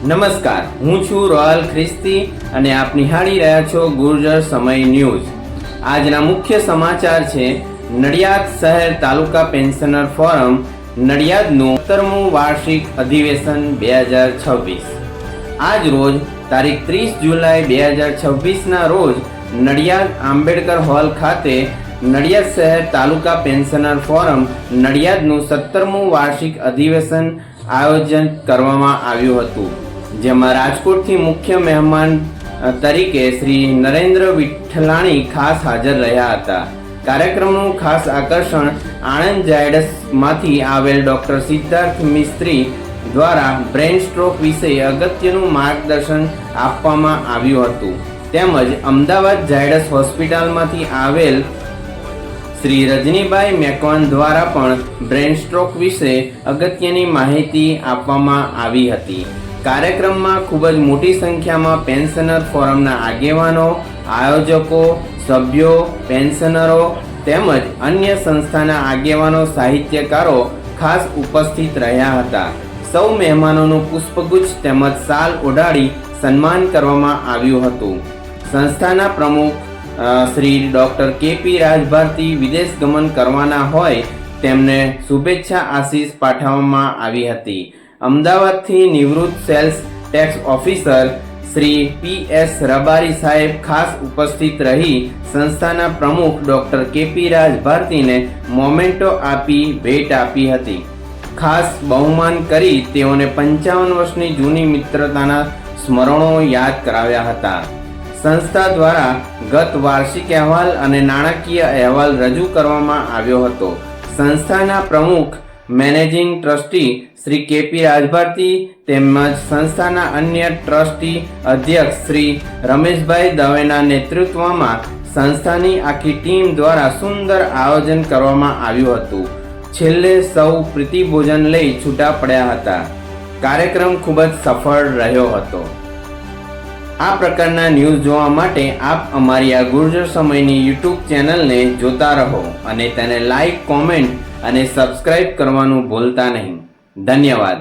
નમસ્કાર, હું છું રોયલ ખ્રિસ્તી અને આપ નિહાળી રહ્યા છો ગુર્જર સમય ન્યૂઝ। આજના મુખ્ય સમાચાર છે નડિયાદ શહેર તાલુકા પેન્શનર ફોરમ નડિયાદનું 17મું વાર્ષિક અધિવેશન 2026। આજ રોજ તારીખ 30 જુલાઈ 2026ના રોજ નડિયાદ આંબેડકર હોલ ખાતે નડિયાદ શહેર તાલુકા પેન્શનર ફોરમ નડિયાદનું 17મું વાર્ષિક અધિવેશન આયોજન કરવામાં આવ્યું હતું, જેમાં રાજકોટથી મુખ્ય મહેમાન તરીકે શ્રી નરેન્દ્ર વિઠલાણી ખાસ હાજર રહ્યા હતા। કાર્યક્રમનું ખાસ આકર્ષણ આણંદ ઝાયડસમાંથી આવેલ ડોક્ટર સિદ્ધાર્થ મિસ્ત્રી દ્વારા બ્રેન સ્ટ્રોક વિશે અગત્યનું માર્ગદર્શન આપવામાં આવ્યું હતું, તેમજ અમદાવાદ ઝાયડસ હોસ્પિટલમાંથી આવેલ શ્રી રજનીભાઈ મેકવાન દ્વારા પણ બ્રેન સ્ટ્રોક વિશે અગત્યની માહિતી આપવામાં આવી હતી। કાર્યક્રમમાં ખૂબ જ મોટી સંખ્યામાં પેન્શનર ફોરમના આગેવાનો, આયોજકો, સભ્યો, પેન્શનરો તેમજ અન્ય સંસ્થાના આગેવાનો, સાહિત્યકારો ખાસ ઉપસ્થિત રહ્યા હતા। સૌ મહેમાનોનું પુષ્પગુચ્છ તેમજ શાલ ઓઢાડી સન્માન કરવામાં આવ્યું હતું। સંસ્થાના પ્રમુખ શ્રી ડોક્ટર કેપી રાજભારતી વિદેશ ગમન કરવાના હોય તેમને શુભેચ્છા આશીષ પાઠવવામાં આવી હતી। અમદાવાદથી નિવૃત્ત sales tax officer Shri P S Rabari સાહેબ ખાસ ઉપસ્થિત રહી સંસ્થાના પ્રમુખ ડોક્ટર કેપી રાજભારતીને મોમેન્ટો આપી ભેટ આપી હતી। ખાસ બહુમાન કરી તેઓને 55 વર્ષની જૂની મિત્રતાના સ્મરણો યાદ કરાવ્યા હતા। સંસ્થા દ્વારા ગત વાર્ષિક અહેવાલ અને નાણાકીય અહેવાલ રજૂ કરવામાં આવ્યો હતો। સંસ્થાના પ્રમુખ મેનેજિંગ ટ્રસ્ટી શ્રી કેપી રાજભારતી તેમજ સંસ્થાના અન્ય ટ્રસ્ટી અધ્યક્ષ શ્રી રમેશભાઈ દવેના નેતૃત્વમાં સંસ્થાની આખી ટીમ દ્વારા સુંદર આયોજન કરવામાં આવ્યું હતું। છેલ્લે સૌ પ્રીતિભોજન લઈ છૂટા પડ્યા હતા। કાર્યક્રમ ખૂબ જ સફળ રહ્યો હતો। આ પ્રકારના ન્યૂઝ જોવા માટે આપ અમારી આ ગુર્જર સમયની યુટ્યુબ ચેનલને જોતા રહો અને તેને લાઈક, કોમેન્ટ અને સબસ્ક્રાઇબ કરવાનું ભૂલતા નહીં। ધન્યવાદ।